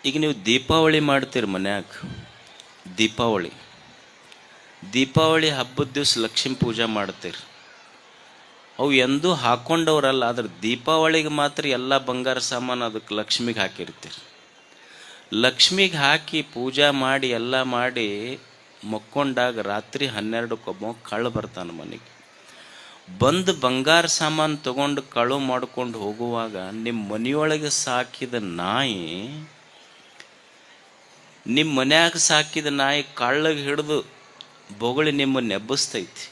ಈಗ ನೀವು ದೀಪಾವಳಿ ಮಾಡ್ತೀರಿ ಮನ್ಯಾಗ. ದೀಪಾವಳಿ ಹಬ್ಬದ ದಿವಸ ಲಕ್ಷ್ಮೀ ಪೂಜೆ ಮಾಡ್ತೀರಿ. ಅವು ಎಂದೂ ಹಾಕ್ಕೊಂಡವ್ರಲ್ಲ, ಆದ್ರೆ ದೀಪಾವಳಿಗೆ ಮಾತ್ರ ಎಲ್ಲ ಬಂಗಾರ ಸಾಮಾನು ಅದಕ್ಕೆ ಲಕ್ಷ್ಮಿಗೆ ಹಾಕಿರ್ತೀರಿ. ಲಕ್ಷ್ಮಿಗೆ ಹಾಕಿ ಪೂಜೆ ಮಾಡಿ ಎಲ್ಲ ಮಾಡಿ ಮಕ್ಕೊಂಡಾಗ ರಾತ್ರಿ 12 ಕಳ್ಳ ಬರ್ತಾನೆ ಮನೆಗೆ. ಬಂದು ಬಂಗಾರ ಸಾಮಾನು ತಗೊಂಡು ಕಳು ಮಾಡ್ಕೊಂಡು ಹೋಗುವಾಗ ನಿಮ್ಮ ಮನೆಯೊಳಗೆ ಸಾಕಿದ ನಾಯಿ, ನಿಮ್ಮ ಮನ್ಯಾಗ ಸಾಕಿದ ನಾಯಿ ಕಳ್ಳಗೆ ಹಿಡಿದು ಬೊಗಳಿ ನಿಮ್ಮನ್ನು ಎಬ್ಬಿಸ್ತೈತಿ.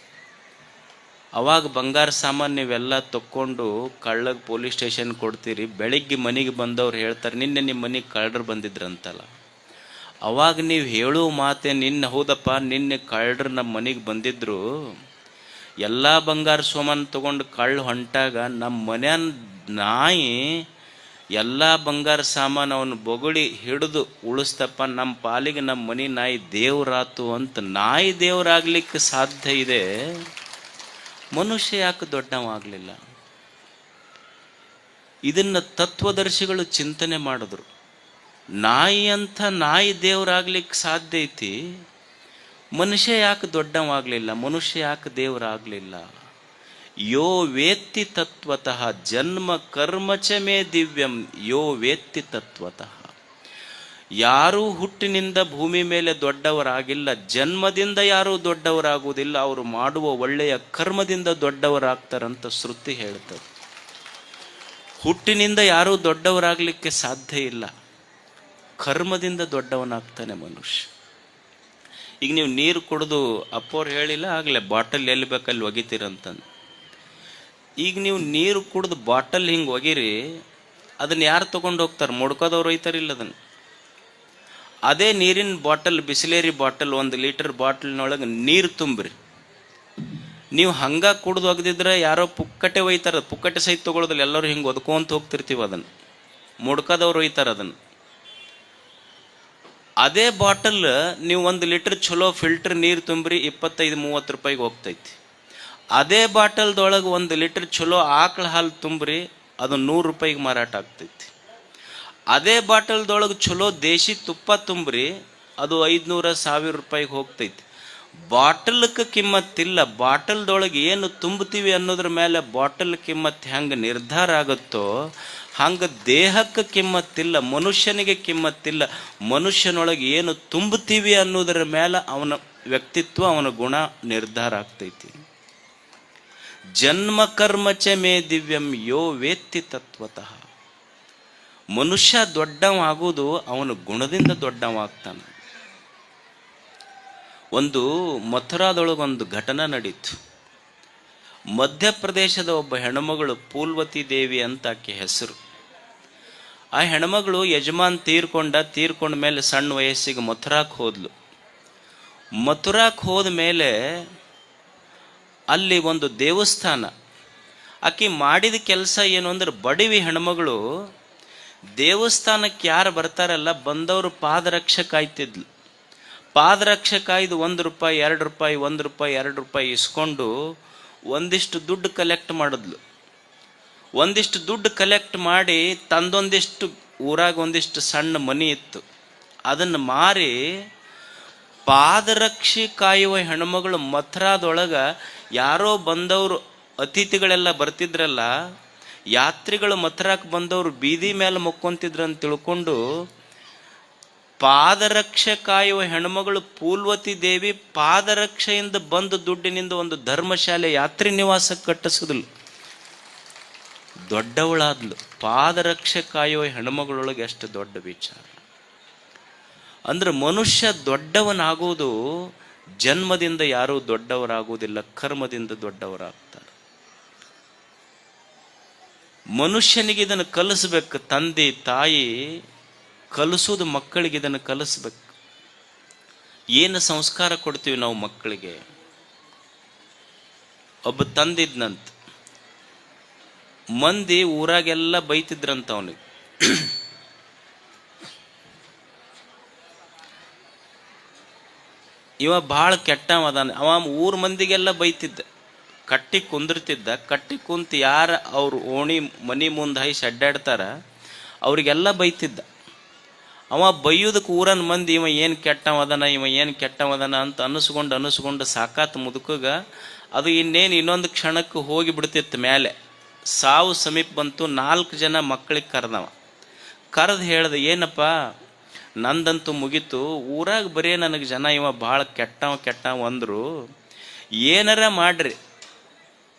ಅವಾಗ ಬಂಗಾರ ಸಾಮಾನು ನೀವೆಲ್ಲ ತಕ್ಕೊಂಡು ಕಳ್ಳಗೆ ಪೊಲೀಸ್ ಸ್ಟೇಷನ್ ಕೊಡ್ತೀರಿ. ಬೆಳಿಗ್ಗೆ ಮನೆಗೆ ಬಂದವ್ರು ಹೇಳ್ತಾರೆ, ನಿನ್ನೆ ನಿಮ್ಮ ಮನೆಗೆ ಕಳ್ಳರು ಬಂದಿದ್ರಂತಲ್ಲ. ಅವಾಗ ನೀವು ಹೇಳೋ ಮಾತೆ, ನಿನ್ನೆ ಹೌದಪ್ಪ, ನಿನ್ನೆ ಕಳ್ಳರು ನಮ್ಮ ಮನೆಗೆ ಬಂದಿದ್ರು, ಎಲ್ಲ ಬಂಗಾರ ಸಾಮಾನು ತೊಗೊಂಡು ಕಳ್ಳ ಹೊಂಟಾಗ ನಮ್ಮ ಮನೆಯ ನಾಯಿ ಎಲ್ಲ ಬಂಗಾರ ಸಾಮಾನು ಅವನು ಬೊಗಳಿ ಹಿಡಿದು ಉಳಿಸ್ತಪ್ಪ, ನಮ್ಮ ಪಾಲಿಗೆ ನಮ್ಮ ಮನೆ ನಾಯಿ ದೇವರಾತು ಅಂತ. ನಾಯಿ ದೇವರಾಗ್ಲಿಕ್ಕೆ ಸಾಧ್ಯ ಇದೆ, ಮನುಷ್ಯ ಯಾಕೆ ದೊಡ್ಡವಾಗಲಿಲ್ಲ? ಇದನ್ನ ತತ್ವದರ್ಶಿಗಳು ಚಿಂತನೆ ಮಾಡಿದ್ರು. ನಾಯಿ ಅಂತ ನಾಯಿ ದೇವರಾಗ್ಲಿಕ್ಕೆ ಸಾಧ್ಯ ಐತಿ, ಮನುಷ್ಯ ಯಾಕೆ ದೊಡ್ಡವಾಗಲಿಲ್ಲ? ಮನುಷ್ಯ ಯಾಕೆ ದೇವರಾಗಲಿಲ್ಲ? ಯೋ ವೇತ್ತಿ ತತ್ವತಃ ಜನ್ಮ ಕರ್ಮಚ ಮೇ ದಿವ್ಯಂ ಯೋ ವೇತ್ತಿ ತತ್ವತಃ. ಯಾರೂ ಹುಟ್ಟಿನಿಂದ ಭೂಮಿ ಮೇಲೆ ದೊಡ್ಡವರಾಗಿಲ್ಲ, ಜನ್ಮದಿಂದ ಯಾರೂ ದೊಡ್ಡವರಾಗುವುದಿಲ್ಲ, ಅವರು ಮಾಡುವ ಒಳ್ಳೆಯ ಕರ್ಮದಿಂದ ದೊಡ್ಡವರಾಗ್ತಾರಂತ ಶ್ರುತಿ ಹೇಳ್ತದೆ. ಹುಟ್ಟಿನಿಂದ ಯಾರೂ ದೊಡ್ಡವರಾಗಲಿಕ್ಕೆ ಸಾಧ್ಯ ಇಲ್ಲ, ಕರ್ಮದಿಂದ ದೊಡ್ಡವನಾಗ್ತಾನೆ ಮನುಷ್ಯ. ಈಗ ನೀವು ನೀರು ಕುಡಿದು ಅಪ್ಪೋರು ಹೇಳಿಲ್ಲ ಆಗಲೇ ಬಾಟಲ್ ಎಲ್ಲಿ ಬೇಕಲ್ಲಿ ಒಗಿತೀರಂತಂದು. ಈಗ ನೀವು ನೀರು ಕುಡಿದು ಬಾಟಲ್ ಹಿಂಗೆ ಒಗಿರಿ, ಅದನ್ನು ಯಾರು ತೊಗೊಂಡು ಹೋಗ್ತಾರೆ? ಮುಡ್ಕೋದವ್ರು ಒಯ್ತಾರಿಲ್ಲ ಅದನ್ನು. ಅದೇ ನೀರಿನ ಬಾಟಲ್, ಬಿಸಿಲೇರಿ ಬಾಟಲ್, 1 ಲೀಟರ್ ಬಾಟಲ್ನೊಳಗೆ ನೀರು ತುಂಬ್ರಿ. ನೀವು ಹಂಗೆ ಕುಡ್ದು ಒಗ್ದಿದ್ರೆ ಯಾರೋ ಪುಕ್ಕಟೆ ಒಯ್ತಾರೆ, ಪುಕ್ಕಟೆ ಸಹಿತ ತೊಗೊಳೋದಿಲ್ಲ, ಎಲ್ಲರೂ ಹಿಂಗೆ ಒದ್ಕೊಂತ ಹೋಗ್ತಿರ್ತೀವಿ. ಅದನ್ನು ಮುಡ್ಕೋದವ್ರು ಒಯ್ತಾರೆ ಅದನ್ನು. ಅದೇ ಬಾಟಲ್ ನೀವು 1 ಲೀಟರ್ ಚಲೋ ಫಿಲ್ಟರ್ ನೀರು ತುಂಬ್ರಿ, 25-30 ರೂಪಾಯಿಗೆ ಹೋಗ್ತೈತಿ. ಅದೇ ಬಾಟಲ್ದೊಳಗೆ 1 ಲೀಟರ್ ಚಲೋ ಆಕಳ ಹಾಲು ತುಂಬ್ರಿ, ಅದು 100 ರೂಪಾಯಿಗೆ ಮಾರಾಟ ಆಗ್ತೈತಿ. ಅದೇ ಬಾಟಲ್ದೊಳಗೆ ಚಲೋ ದೇಶಿ ತುಪ್ಪ ತುಂಬ್ರಿ, ಅದು 500-1000 ರೂಪಾಯಿಗೆ ಹೋಗ್ತೈತಿ. ಬಾಟಲ್ಗೆ ಕಿಮ್ಮತ್ತಿಲ್ಲ, ಬಾಟಲ್ದೊಳಗೆ ಏನು ತುಂಬುತ್ತೀವಿ ಅನ್ನೋದ್ರ ಮೇಲೆ ಬಾಟಲ್ ಕಿಮ್ಮತ್ತು ಹೆಂಗೆ ನಿರ್ಧಾರ ಆಗುತ್ತೋ ಹಂಗೆ ದೇಹಕ್ಕೆ ಕಿಮ್ಮತ್ತಿಲ್ಲ, ಮನುಷ್ಯನಿಗೆ ಕಿಮ್ಮತ್ತಿಲ್ಲ. ಮನುಷ್ಯನೊಳಗೆ ಏನು ತುಂಬುತ್ತೀವಿ ಅನ್ನೋದರ ಮೇಲೆ ಅವನ ವ್ಯಕ್ತಿತ್ವ, ಅವನ ಗುಣ ನಿರ್ಧಾರ ಆಗ್ತೈತಿ. ಜನ್ಮ ಕರ್ಮಚ ಮೇ ದಿವ್ಯಂ ಯೋ ವೇತ್ತಿ ತತ್ವತಃ. ಮನುಷ್ಯ ದೊಡ್ಡವಾಗುವುದು ಅವನ ಗುಣದಿಂದ ದೊಡ್ಡವಾಗ್ತಾನೆ. ಒಂದು ಮಥುರಾದೊಳಗೊಂದು ಘಟನೆ ನಡೀತು. ಮಧ್ಯಪ್ರದೇಶದ ಒಬ್ಬ ಹೆಣ್ಮಗಳು ಪೂಲ್ವತಿ ದೇವಿ ಅಂತ ಆಕೆ ಹೆಸರು. ಆ ಹೆಣ್ಮಗಳು ಯಜಮಾನ್ ತೀರ್ಕೊಂಡ ಮೇಲೆ ಸಣ್ಣ ವಯಸ್ಸಿಗೆ ಮಥುರಾಕ್ ಹೋದ್ಲು. ಮಥುರಾಕ್ ಹೋದ ಮೇಲೆ ಅಲ್ಲಿ ಒಂದು ದೇವಸ್ಥಾನ. ಆಕೆ ಮಾಡಿದ ಕೆಲಸ ಏನು ಅಂದ್ರೆ, ಬಡವಿ ಹೆಣ್ಮಗಳು ದೇವಸ್ಥಾನಕ್ಕೆ ಯಾರು ಬರ್ತಾರಲ್ಲ ಬಂದವರು ಪಾದರಕ್ಷೆ ಕಾಯ್ತಿದ್ಲು. ಪಾದರಕ್ಷೆ ಕಾಯ್ದು 1 ರೂಪಾಯಿ 2 ರೂಪಾಯಿ 1 ರೂಪಾಯಿ 2 ರೂಪಾಯಿ ಇಸ್ಕೊಂಡು ಒಂದಿಷ್ಟು ದುಡ್ಡು ಕಲೆಕ್ಟ್ ಮಾಡಿದ್ಲು. ಒಂದಿಷ್ಟು ದುಡ್ಡು ಕಲೆಕ್ಟ್ ಮಾಡಿ ತಂದೊಂದಿಷ್ಟು ಊರಾಗ ಒಂದಿಷ್ಟು ಸಣ್ಣ ಮನಿ ಇತ್ತು, ಅದನ್ನು ಮಾರಿ ಪಾದರಕ್ಷೆ ಕಾಯುವ ಹೆಣ್ಮಗಳು ಮಥುರಾದೊಳಗೆ ಯಾರೋ ಬಂದವರು ಅತಿಥಿಗಳೆಲ್ಲ ಬರ್ತಿದ್ರಲ್ಲ, ಯಾತ್ರಿಗಳು ಮಥುರಾಕ್ ಬಂದವರು ಬೀದಿ ಮೇಲೆ ಮುಕ್ಕೊಂತಿದ್ರು ಅಂತ ತಿಳ್ಕೊಂಡು ಪಾದರಕ್ಷೆ ಕಾಯುವ ಹೆಣ್ಮಗಳು ಪೂಲ್ವತಿ ದೇವಿ ಪಾದರಕ್ಷೆಯಿಂದ ಬಂದ ದುಡ್ಡಿನಿಂದ ಒಂದು ಧರ್ಮಶಾಲೆ ಯಾತ್ರಿ ನಿವಾಸ ಕಟ್ಟಿಸಿದ್ಲು. ದೊಡ್ಡವಳಾದ್ಲು. ಪಾದರಕ್ಷೆ ಕಾಯುವ ಹೆಣ್ಮಗಳೊಳಗೆ ಎಷ್ಟು ದೊಡ್ಡ ವಿಚಾರ ಅಂದ್ರೆ, ಮನುಷ್ಯ ದೊಡ್ಡವನಾಗುವುದು ಜನ್ಮದಿಂದ ಯಾರೂ ದೊಡ್ಡವರಾಗುವುದಿಲ್ಲ, ಕರ್ಮದಿಂದ ದೊಡ್ಡವರಾಗ್ತಾರೆ. ಮನುಷ್ಯನಿಗೆ ಇದನ್ನು ಕಲಿಸ್ಬೇಕು. ತಂದೆ ತಾಯಿ ಕಲಿಸೋದು ಮಕ್ಕಳಿಗೆ, ಇದನ್ನು ಕಲಿಸ್ಬೇಕು. ಏನು ಸಂಸ್ಕಾರ ಕೊಡ್ತೀವಿ ನಾವು ಮಕ್ಕಳಿಗೆ? ಒಬ್ಬ ತಂದಿದ್ನಂತ, ಮಂದಿ ಊರಾಗೆಲ್ಲ ಬೈತಿದ್ರಂತ ಅವನಿಗೆ. ಇವ ಭಾಳ ಕೆಟ್ಟವ ಅದಾನ. ಅವ ಊರ್ ಮಂದಿಗೆಲ್ಲ ಬೈತಿದ್ದ, ಕಟ್ಟಿ ಕುಂದಿರ್ತಿದ್ದ. ಕಟ್ಟಿ ಕುಂತು ಯಾರು ಅವ್ರು ಓಣಿ ಮನಿ ಮುಂದೆ ಹೈಸಿ ಅಡ್ಡಾಡ್ತಾರ ಅವ್ರಿಗೆಲ್ಲ ಬೈತಿದ್ದ. ಅವ ಬೈಯೋದಕ್ಕೆ ಊರನ್ ಮಂದಿ ಇವ ಏನು ಕೆಟ್ಟವದನ ಇವ ಏನು ಕೆಟ್ಟವದನ ಅಂತ ಅನ್ನಿಸ್ಕೊಂಡು ಸಾಕಾತ್ ಮುದುಕಗ ಅದು ಇನ್ನೊಂದು ಕ್ಷಣಕ್ಕೆ ಹೋಗಿ ಬಿಡ್ತಿತ್ತು ಮೇಲೆ. ಸಾವು ಸಮೀಪ ಬಂತು. 4 ಜನ ಮಕ್ಕಳಿಗೆ ಕರೆದವ. ಕರೆದು ಹೇಳ್ದೆ, ಏನಪ್ಪ ನಂದಂತೂ ಮುಗೀತು, ಊರಾಗ ಬರೀ ನನಗೆ ಜನ ಇವ ಭಾಳ ಕೆಟ್ಟವ ಅಂದರು, ಏನಾರ ಮಾಡ್ರಿ,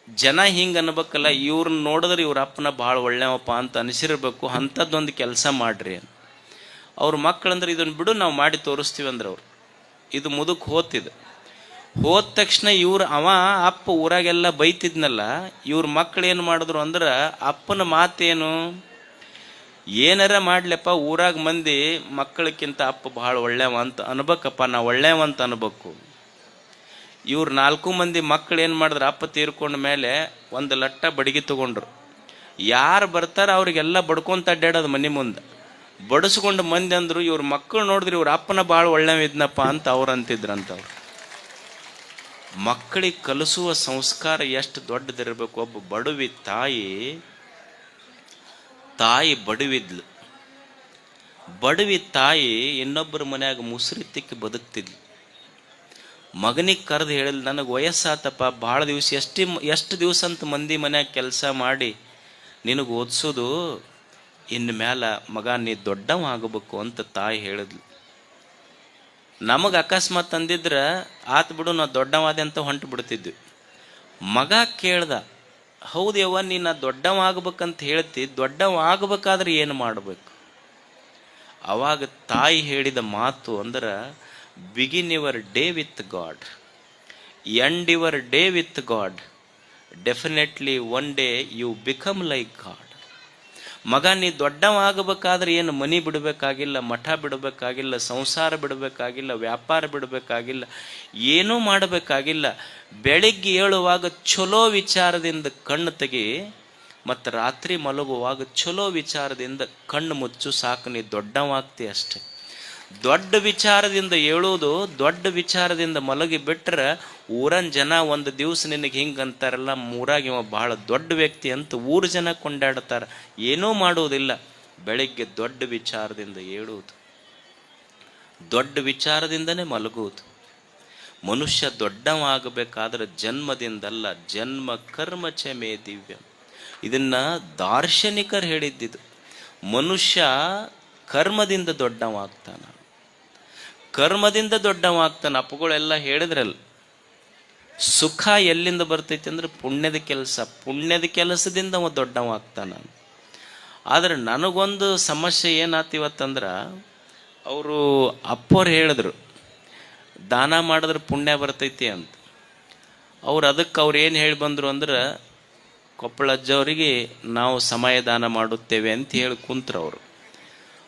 ಜನ ಹಿಂಗೆ ಅನ್ಬೇಕಲ್ಲ, ಇವ್ರನ್ನ ನೋಡಿದ್ರೆ ಇವ್ರ ಅಪ್ಪನ ಭಾಳ ಒಳ್ಳೆಯವಪ್ಪ ಅಂತ ಅನಿಸಿರ್ಬೇಕು, ಅಂಥದ್ದೊಂದು ಕೆಲಸ ಮಾಡ್ರಿ. ಅವ್ರ ಮಕ್ಕಳಂದ್ರೆ ಇದನ್ನು ಬಿಡು, ನಾವು ಮಾಡಿ ತೋರಿಸ್ತೀವಿ ಅಂದ್ರೆ ಅವ್ರು. ಇದು ಮುದುಕ್ ಹೋದ ತಕ್ಷಣ ಅವ ಅಪ್ಪ ಊರಾಗೆಲ್ಲ ಬೈತಿದ್ನಲ್ಲ, ಇವ್ರ ಮಕ್ಕಳು ಏನು ಮಾಡಿದ್ರು ಅಂದ್ರೆ, ಅಪ್ಪನ ಮಾತೇನು, ಏನಾರ ಮಾಡ್ಲಪ್ಪ ಊರಾಗ ಮಂದಿ ಮಕ್ಕಳಕ್ಕಿಂತ ಅಪ್ಪ ಭಾಳ ಒಳ್ಳೆಯವ ಅಂತ ಅನ್ಬೇಕಪ್ಪ, ನಾ ಒಳ್ಳೆಯವ ಅಂತ ಅನ್ಬೇಕು. ಇವ್ರು 4 ಮಂದಿ ಮಕ್ಕಳು ಏನು ಮಾಡಿದ್ರು, ಅಪ್ಪ ತೀರ್ಕೊಂಡ ಮೇಲೆ ಒಂದು ಲಟ್ಟ ಬಡಗಿ ತಗೊಂಡ್ರು. ಯಾರು ಬರ್ತಾರ ಅವ್ರಿಗೆಲ್ಲ ಬಡ್ಕೊಂತ ಅಡ್ಡಾಡೋದು ಮನೆ ಮುಂದೆ. ಬಡಿಸ್ಕೊಂಡು ಮಂದಿ ಅಂದರು, ಇವ್ರ ಮಕ್ಕಳು ನೋಡಿದ್ರೆ ಇವ್ರ ಅಪ್ಪನ ಭಾಳ ಒಳ್ಳೆಯ ಇದ್ನಪ್ಪ ಅಂತ ಅವ್ರು ಅಂತಿದ್ರಂತವ್ರು. ಮಕ್ಕಳಿಗೆ ಕಲಿಸುವ ಸಂಸ್ಕಾರ ಎಷ್ಟು ದೊಡ್ಡದಿರಬೇಕು. ಒಬ್ಬ ಬಡವಿ ತಾಯಿ ಬಡವಿದ್ಲು. ಬಡವಿ ತಾಯಿ ಇನ್ನೊಬ್ಬರ ಮನ್ಯಾಗ ಮುಸುರಿ ತಿಕ್ಕಿ ಬದುಕ್ತಿದ್ಲು. ಮಗನಿಗೆ ಕರೆದು ಹೇಳಿದ್ಲು, ನನಗೆ ವಯಸ್ಸಾತಪ್ಪ, ಭಾಳ ದಿವಸ ಎಷ್ಟು ದಿವಸ ಅಂತ ಮಂದಿ ಮನ್ಯಾಗ ಕೆಲಸ ಮಾಡಿ ನಿನಗೆ ಓದಿಸೋದು, ಇನ್ನು ಮ್ಯಾಲ ಮಗ ನೀ ದೊಡ್ಡವ ಆಗಬೇಕು ಅಂತ ತಾಯಿ ಹೇಳಿದ್ಲು. ನಮಗೆ ಅಕಸ್ಮಾತ್ ಅಂದಿದ್ರೆ ಆತ್ ಬಿಡು, ನಾವು ದೊಡ್ಡವಾದೆ ಅಂತ ಹೊಂಟು ಬಿಡ್ತಿದ್ವಿ. ಮಗ ಕೇಳ್ದ, ಹೌದು ಯವ್ವ, ನೀನು ದೊಡ್ಡವ ಆಗ್ಬೇಕಂತ ಹೇಳ್ತಿ, ದೊಡ್ಡವ ಆಗ್ಬೇಕಾದ್ರೆ ಏನು ಮಾಡಬೇಕು? ಅವಾಗ ತಾಯಿ ಹೇಳಿದ ಮಾತು ಅಂದ್ರೆ, begin your day with God, end your day with God, definitely one day you become like God. ಮಗ ನೀ ದೊಡ್ಡವಾಗಬೇಕಾದ್ರೆ ಏನು ಮನಿ ಬಿಡಬೇಕಾಗಿಲ್ಲ, ಮಠ ಬಿಡಬೇಕಾಗಿಲ್ಲ, ಸಂಸಾರ ಬಿಡಬೇಕಾಗಿಲ್ಲ, ವ್ಯಾಪಾರ ಬಿಡಬೇಕಾಗಿಲ್ಲ, ಏನೂ ಮಾಡಬೇಕಾಗಿಲ್ಲ. ಬೆಳಿಗ್ಗೆ ಏಳುವಾಗ ಚಲೋ ವಿಚಾರದಿಂದ ಕಣ್ಣು ತೆಗಿ, ಮತ್ತು ರಾತ್ರಿ ಮಲಗುವಾಗ ಚಲೋ ವಿಚಾರದಿಂದ ಕಣ್ಣು ಮುಚ್ಚು, ಸಾಕು, ನೀ ದೊಡ್ಡವಾಗ್ತಿ ಅಷ್ಟೆ. ದೊಡ್ಡ ವಿಚಾರದಿಂದ ಏಳೋದು, ದೊಡ್ಡ ವಿಚಾರದಿಂದ ಮಲಗಿ ಬಿಟ್ರೆ ಊರನ್ ಜನ ಒಂದು ದಿವಸ ನಿನಗೆ ಹಿಂಗೆ ಅಂತಾರಲ್ಲ, ಊರಾಗ ಇವ ಭಾಳ ದೊಡ್ಡ ವ್ಯಕ್ತಿ ಅಂತ ಊರು ಜನ ಕೊಂಡಾಡ್ತಾರೆ. ಏನೂ ಮಾಡುವುದಿಲ್ಲ. ಬೆಳಿಗ್ಗೆ ದೊಡ್ಡ ವಿಚಾರದಿಂದ ಏಳುವುದು, ದೊಡ್ಡ ವಿಚಾರದಿಂದನೇ ಮಲಗುವುದು. ಮನುಷ್ಯ ದೊಡ್ಡವಾಗಬೇಕಾದ್ರೆ ಜನ್ಮದಿಂದಲ್ಲ, ಜನ್ಮ ಕರ್ಮ ಚ ಮೇ ದಿವ್ಯ. ಇದನ್ನ ದಾರ್ಶನಿಕರು ಹೇಳಿದ್ದಿದ್ದು. ಮನುಷ್ಯ ಕರ್ಮದಿಂದ ದೊಡ್ಡವಾಗ್ತಾನ, ಕರ್ಮದಿಂದ ದೊಡ್ಡವಾಗ್ತಾನೆ. ಅಪ್ಪಗಳೆಲ್ಲ ಹೇಳಿದ್ರಲ್ಲ, ಸುಖ ಎಲ್ಲಿಂದ ಬರ್ತೈತಿ ಅಂದ್ರೆ ಪುಣ್ಯದ ಕೆಲಸ, ಪುಣ್ಯದ ಕೆಲಸದಿಂದ ಅವ ದೊಡ್ಡವಾಗ್ತಾನ. ಆದ್ರೆ ನನಗೊಂದು ಸಮಸ್ಯೆ ಏನಾತಿವತ್ತಂದ್ರೆ, ಅವರು ಅಪ್ಪವ್ರು ಹೇಳಿದ್ರು ದಾನ ಮಾಡಿದ್ರೆ ಪುಣ್ಯ ಬರ್ತೈತಿ ಅಂತ. ಅವ್ರು ಏನು ಹೇಳಿ ಬಂದರು ಅಂದ್ರೆ, ಕೊಪ್ಪಳಜ್ಜವರಿಗೆ ನಾವು ಸಮಯ ದಾನ ಮಾಡುತ್ತೇವೆ ಅಂತ ಹೇಳಿ ಕುಂತ್ರವ್ರು.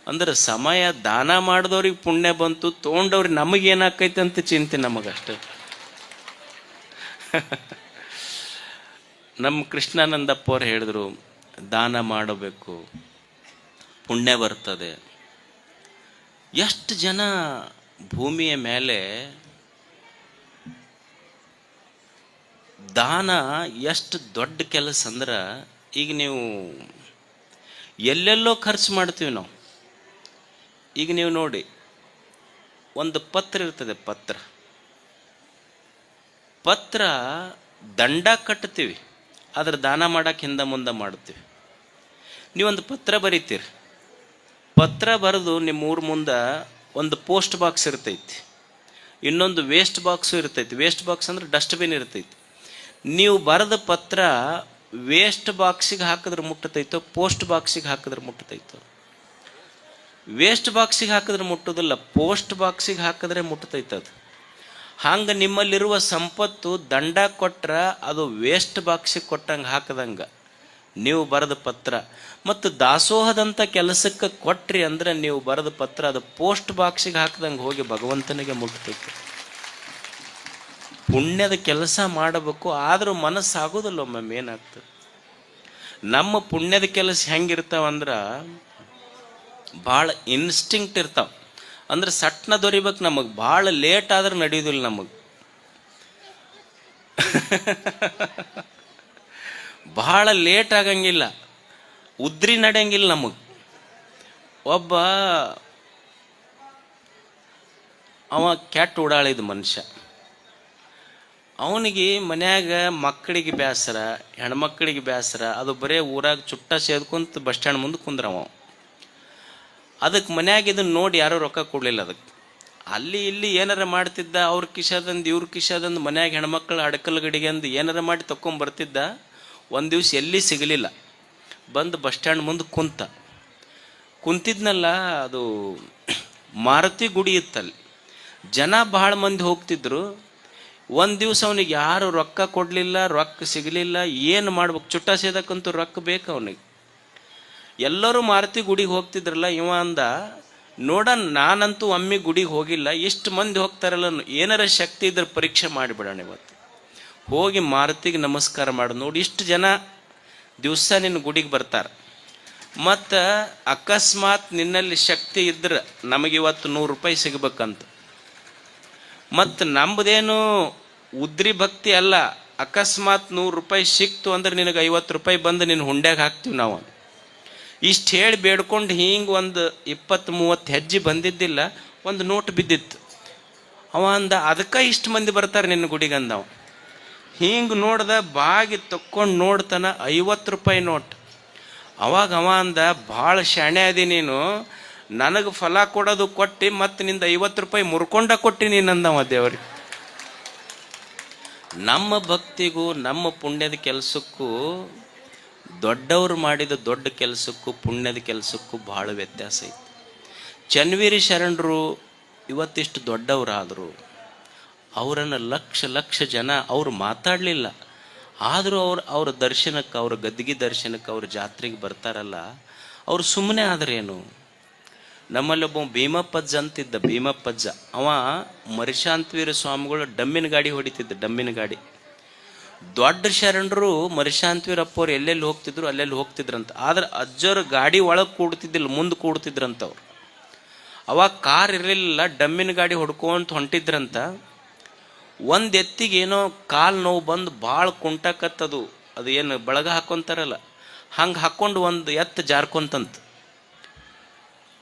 ಅಂದ್ರೆ ಸಮಯ ದಾನ ಮಾಡಿದವ್ರಿಗೆ ಪುಣ್ಯ ಬಂತು, ತೊಗೊಂಡವ್ರಿಗೆ ನಮಗೇನಾಕೈತೆ ಅಂತ ಚಿಂತೆ ನಮಗಷ್ಟೆ. ನಮ್ಮ ಕೃಷ್ಣಾನಂದಪ್ಪ ಅವ್ರು ಹೇಳಿದ್ರು, ದಾನ ಮಾಡಬೇಕು, ಪುಣ್ಯ ಬರ್ತದೆ. ಎಷ್ಟು ಜನ ಭೂಮಿಯ ಮೇಲೆ ದಾನ ಎಷ್ಟು ದೊಡ್ಡ ಕೆಲಸ ಅಂದ್ರೆ, ಈಗ ನೀವು ಎಲ್ಲೆಲ್ಲೋ ಖರ್ಚು ಮಾಡ್ತೀವಿ ನಾವು. ಈಗ ನೀವು ನೋಡಿ, ಒಂದು ಪತ್ರ ಇರ್ತದೆ, ಪತ್ರ ದಂಡ ಕಟ್ತೀವಿ, ಆದ್ರೆ ದಾನ ಮಾಡಕ್ಕೆ ಹಿಂದೆ ಮುಂದೆ ಮಾಡ್ತೀವಿ. ನೀವೊಂದು ಪತ್ರ ಬರೀತೀರಿ, ಪತ್ರ ಬರೆದು ನಿಮ್ಮ ಊರ ಮುಂದೆ ಒಂದು ಪೋಸ್ಟ್ ಬಾಕ್ಸ್ ಇರ್ತೈತಿ, ಇನ್ನೊಂದು ವೇಸ್ಟ್ ಬಾಕ್ಸು ಇರ್ತೈತಿ. ವೇಸ್ಟ್ ಬಾಕ್ಸ್ ಅಂದ್ರೆ ಡಸ್ಟ್ಬಿನ್ ಇರ್ತೈತಿ. ನೀವು ಬರೆದ ಪತ್ರ ವೇಸ್ಟ್ ಬಾಕ್ಸಿಗೆ ಹಾಕಿದ್ರೆ ಮುಟ್ಟತೈತೋ, ಪೋಸ್ಟ್ ಬಾಕ್ಸಿಗೆ ಹಾಕಿದ್ರೆ ಮುಟ್ಟತೈತೋ? ವೇಸ್ಟ್ ಬಾಕ್ಸಿಗೆ ಹಾಕಿದ್ರೆ ಮುಟ್ಟೋದಿಲ್ಲ, ಪೋಸ್ಟ್ ಬಾಕ್ಸಿಗೆ ಹಾಕಿದ್ರೆ ಮುಟ್ಟತೈತದು. ಹಂಗೆ ನಿಮ್ಮಲ್ಲಿರುವ ಸಂಪತ್ತು ದಂಡ ಕೊಟ್ರೆ ಅದು ವೇಸ್ಟ್ ಬಾಕ್ಸಿಗೆ ಕೊಟ್ಟಂಗೆ ಹಾಕದಂಗೆ ನೀವು ಬರೆದ ಪತ್ರ. ಮತ್ತು ದಾಸೋಹದಂಥ ಕೆಲಸಕ್ಕೆ ಕೊಟ್ರಿ ಅಂದ್ರೆ ನೀವು ಬರೆದ ಪತ್ರ ಅದು ಪೋಸ್ಟ್ ಬಾಕ್ಸಿಗೆ ಹಾಕಿದಂಗೆ ಹೋಗಿ ಭಗವಂತನಿಗೆ ಮುಟ್ಟತೈತಿ. ಪುಣ್ಯದ ಕೆಲಸ ಮಾಡಬೇಕು, ಆದರೂ ಮನಸ್ಸಾಗೋದಿಲ್ಲ ಒಮ್ಮೊಮ್ಮೆ. ಏನಾಗ್ತದೆ, ನಮ್ಮ ಪುಣ್ಯದ ಕೆಲಸ ಹೆಂಗಿರ್ತಾವಂದ್ರೆ ಭಾಳ ಇನ್ಸ್ಟಿಂಕ್ಟ್ ಇರ್ತಾವ. ಅಂದ್ರೆ ಸಟ್ನ ದೊರಿಬೇಕು ನಮಗೆ, ಭಾಳ ಲೇಟ್ ಆದ್ರೆ ನಡೆಯೋದಿಲ್ಲ ನಮಗೆ. ಭಾಳ ಲೇಟ್ ಆಗಂಗಿಲ್ಲ, ಉದ್ರಿ ನಡೆಯಂಗಿಲ್ಲ ನಮಗೆ. ಒಬ್ಬ ಅವ ಕೆಟ್ಟ ಓಡಾಳಿದ ಮನುಷ್ಯ. ಅವನಿಗೆ ಮನ್ಯಾಗ ಮಕ್ಕಳಿಗೆ ಬೇಸರ, ಹೆಣ್ಮಕ್ಳಿಗೆ ಬೇಸರ, ಅದು ಬರೇ ಊರಾಗ ಚುಟ್ಟ ಸೇದ್ಕೊಂತ ಬಸ್ ಸ್ಟ್ಯಾಂಡ್ ಮುಂದೆ ಕುಂದ್ರವ. ಅದಕ್ಕೆ ಮನ್ಯಾಗ ಇದನ್ನು ನೋಡಿ ಯಾರೂ ರೊಕ್ಕ ಕೊಡಲಿಲ್ಲ. ಅದಕ್ಕೆ ಅಲ್ಲಿ ಇಲ್ಲಿ ಏನಾರ ಮಾಡ್ತಿದ್ದ, ಅವ್ರ ಕಿಶಾದಂದು ಇವ್ರ ಕಿಶಾದಂದು ಮನ್ಯಾಗ ಹೆಣ್ಮಕ್ಳು ಅಡಕಲ್ ಗಡಿಗೆ ಅಂದು ಏನಾರ ಮಾಡಿ ತೊಗೊಂಬರ್ತಿದ್ದ. ಒಂದು ದಿವ್ಸ ಎಲ್ಲಿ ಸಿಗಲಿಲ್ಲ, ಬಂದು ಬಸ್ ಸ್ಟ್ಯಾಂಡ್ ಮುಂದೆ ಕುಂತಿದ್ನಲ್ಲ. ಅದು ಮಾರುತಿ ಗುಡಿ ಇತ್ತಲ್ಲಿ, ಜನ ಭಾಳ ಮಂದಿ ಹೋಗ್ತಿದ್ರು. ಒಂದು ದಿವ್ಸ ಅವನಿಗೆ ಯಾರು ರೊಕ್ಕ ಕೊಡಲಿಲ್ಲ, ರೊಕ್ಕ ಸಿಗಲಿಲ್ಲ. ಏನು ಮಾಡ್ಬೇಕು, ಚುಟ್ಟ ಸೇದಕ್ಕಂತೂ ರೊಕ್ಕ ಬೇಕು ಅವನಿಗೆ. ಎಲ್ಲರೂ ಮಾರುತಿ ಗುಡಿಗೆ ಹೋಗ್ತಿದ್ರಲ್ಲ. ಇವ ಅಂದ, ನೋಡೋಣ ನಾನಂತೂ ಒಮ್ಮೆ ಗುಡಿಗೆ ಹೋಗಿಲ್ಲ, ಇಷ್ಟು ಮಂದಿ ಹೋಗ್ತಾರಲ್ಲ, ಏನಾರ ಶಕ್ತಿ ಇದ್ರೆ ಪರೀಕ್ಷೆ ಮಾಡಿಬಿಡೋಣ ಇವತ್ತು. ಹೋಗಿ ಮಾರುತಿಗೆ ನಮಸ್ಕಾರ ಮಾಡು. ನೋಡಿ, ಇಷ್ಟು ಜನ ದಿವಸ ನಿನ್ನ ಗುಡಿಗೆ ಬರ್ತಾರೆ. ಮತ್ತು ಅಕಸ್ಮಾತ್ ನಿನ್ನಲ್ಲಿ ಶಕ್ತಿ ಇದ್ರೆ ನಮಗಿವತ್ತು 100 ರೂಪಾಯಿ ಸಿಗ್ಬೇಕಂತ. ಮತ್ತು ನಮ್ಮದೇನು ಉದ್ರಿ ಭಕ್ತಿ ಅಲ್ಲ. ಅಕಸ್ಮಾತ್ 100 ರೂಪಾಯಿ ಸಿಕ್ತು ಅಂದ್ರೆ ನಿನಗೆ 50 ರೂಪಾಯಿ ಬಂದು ನಿನ್ನ ಹುಂಡ್ಯಾಗ ಹಾಕ್ತೀವಿ ನಾವು. ಇಷ್ಟು ಹೇಳಿ ಬೇಡ್ಕೊಂಡು ಹಿಂಗೆ ಒಂದು 20-30 ಹೆಜ್ಜೆ ಬಂದಿದ್ದಿಲ್ಲ, ಒಂದು ನೋಟ್ ಬಿದ್ದಿತ್ತು. ಅವ ಅಂದ, ಅದಕ್ಕೆ ಇಷ್ಟು ಮಂದಿ ಬರ್ತಾರೆ ನಿನ್ನ ಗುಡಿಗೆ ಅಂದವ. ಹಿಂಗೆ ನೋಡ್ದ, ಬಾಗಿ ತಕ್ಕೊಂಡು ನೋಡ್ತಾನ 50 ರೂಪಾಯಿ ನೋಟ್. ಅವಾಗ ಅವ ಅಂದ, ಭಾಳ ಶಾಣೆ ಅದಿ ನೀನು, ನನಗೆ ಫಲ ಕೊಡೋದು ಕೊಟ್ಟು ಮತ್ತು ನಿಂದ 50 ರೂಪಾಯಿ ಮುರ್ಕೊಂಡ ಕೊಟ್ಟಿ ನೀನಂದವ ದೇವ್ರಿಗೆ. ನಮ್ಮ ಭಕ್ತಿಗೂ ನಮ್ಮ ಪುಣ್ಯದ ಕೆಲಸಕ್ಕೂ, ದೊಡ್ಡವರು ಮಾಡಿದ ದೊಡ್ಡ ಕೆಲಸಕ್ಕೂ ಪುಣ್ಯದ ಕೆಲಸಕ್ಕೂ ಭಾಳ ವ್ಯತ್ಯಾಸ ಐತಿ. ಚನ್ನವೀರ ಶರಣರು ಇವತ್ತಿಷ್ಟು ದೊಡ್ಡವರಾದರು. ಅವರನ್ನು ಲಕ್ಷ ಜನ ಅವ್ರು ಮಾತಾಡಲಿಲ್ಲ, ಆದರೂ ಅವ್ರ ದರ್ಶನಕ್ಕೆ, ಅವ್ರ ಗದ್ದಿಗೆ ದರ್ಶನಕ್ಕೆ, ಅವ್ರ ಜಾತ್ರೆಗೆ ಬರ್ತಾರಲ್ಲ, ಅವ್ರು ಸುಮ್ಮನೆ ಆದ್ರೇನು. ನಮ್ಮಲ್ಲಿ ಒಬ್ಬ ಭೀಮಪ್ಪಜ್ಜ ಅಂತಿದ್ದ. ಭೀಮಪ್ಪಜ್ಜ ಅವ ಮರಿಶಾಂತವೀರ ಸ್ವಾಮಿಗಳು ಡಮ್ಮಿನ ಗಾಡಿ ಹೊಡಿತಿದ್ದ, ಡಮ್ಮಿನ ಗಾಡಿ. ದೊಡ್ಡ ಶರಣರು ಮರಿಶಾಂತವೀರಪ್ಪವ್ರು ಎಲ್ಲೆಲ್ಲಿ ಹೋಗ್ತಿದ್ರು ಅಲ್ಲೆಲ್ಲಿ ಹೋಗ್ತಿದ್ರಂತ. ಆದ್ರೆ ಅಜ್ಜರು ಗಾಡಿ ಒಳಗೆ ಕೂಡ್ತಿದ್ದಿಲ್ಲ, ಮುಂದೆ ಕೂಡ್ತಿದ್ರಂತವ್ರು. ಅವಾಗ ಕಾರ್ ಇರಲಿಲ್ಲ, ಡಮ್ಮಿನ ಗಾಡಿ ಹೊಡ್ಕೊಂತ ಹೊಂಟಿದ್ರಂತ. ಒಂದು ಎತ್ತಿಗೆ ಏನೋ ಕಾಲು ನೋವು ಬಂದು ಭಾಳ ಕುಂಟಕತ್ತದು. ಅದು ಏನು ಬಳಗ ಹಾಕ್ಕೊಂತಾರಲ್ಲ, ಹಂಗೆ ಹಾಕ್ಕೊಂಡು ಒಂದು ಎತ್ತು ಜಾರ್ಕೊಂತಂತ.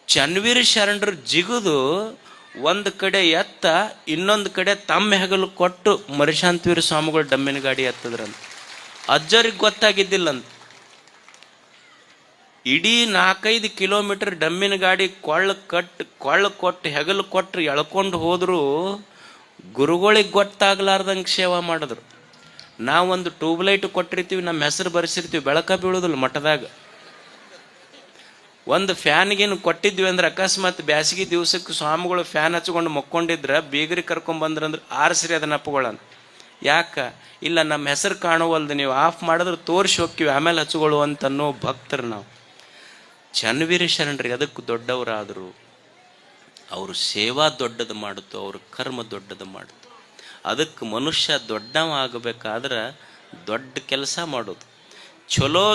ಚನ್ನವೀರ ಶರಣರು ಜಿಗಿದು ಒಂದು ಕಡೆ ಎತ್ತ, ಇನ್ನೊಂದು ಕಡೆ ತಮ್ಮ ಹೆಗಲು ಕೊಟ್ಟು ಮರಿಶಾಂತವೀರ ಸ್ವಾಮಿಗಳು ಡಮ್ಮಿನ ಗಾಡಿ ಎತ್ತದ್ರಂತ. ಅಜ್ಜರಿಗೆ ಗೊತ್ತಾಗಿದ್ದಿಲ್ಲಂತ. ಇಡೀ 4-5 ಕಿಲೋಮೀಟರ್ ಡಮ್ಮಿನ ಗಾಡಿ ಕೊಳ್ಳು ಕೊಟ್ಟು ಹೆಗಲು ಕೊಟ್ಟು ಎಳ್ಕೊಂಡು ಹೋದ್ರು, ಗುರುಗಳಿಗೆ ಗೊತ್ತಾಗ್ಲಾರ್ದಂಗೆ ಸೇವಾ ಮಾಡಿದ್ರು. ನಾವೊಂದು ಟ್ಯೂಬ್ಲೈಟ್ ಕೊಟ್ಟಿರ್ತೀವಿ, ನಮ್ಮ ಹೆಸರು ಬರೆಸಿರ್ತೀವಿ, ಬೆಳಕ ಬೀಳೋದಿಲ್ಲ ಮಠದಾಗ. ಒಂದು ಫ್ಯಾನ್ಗೇನು ಕೊಟ್ಟಿದ್ವಿ ಅಂದ್ರೆ, ಅಕಸ್ಮಾತ್ ಬ್ಯಾಸಿಗೆ ದಿವ್ಸಕ್ಕೆ ಸ್ವಾಮಿಗಳು ಫ್ಯಾನ್ ಹಚ್ಕೊಂಡು ಮಕ್ಕೊಂಡಿದ್ರೆ ಬೀಗರಿ ಕರ್ಕೊಂಬಂದ್ರಂದ್ರೆ ಆರಿಸ್ರಿ ಅದನ್ನ ಅಪ್ಪಗಳನ್ನ. ಯಾಕೆ ಇಲ್ಲ, ನಮ್ಮ ಹೆಸರು ಕಾಣುವಲ್ದು, ನೀವು ಆಫ್ ಮಾಡಿದ್ರೆ ತೋರಿಸಿ ಹೋಗ್ತೀವಿ, ಆಮೇಲೆ ಹಚ್ಕೊಳ್ಳು ಅಂತನ್ನೋ ಭಕ್ತರು ನಾವು. ಚನ್ನವೀರ ಶರಣರಿಗೆ ಅದಕ್ಕೆ ದೊಡ್ಡವರಾದರು. ಅವರು ಸೇವಾ ದೊಡ್ಡದು ಮಾಡಿತು, ಅವ್ರ ಕರ್ಮ ದೊಡ್ಡದು ಮಾಡಿತು. ಅದಕ್ಕೆ ಮನುಷ್ಯ ದೊಡ್ಡವ ಆಗಬೇಕಾದ್ರೆ ದೊಡ್ಡ ಕೆಲಸ ಮಾಡೋದು ಚಲೋ.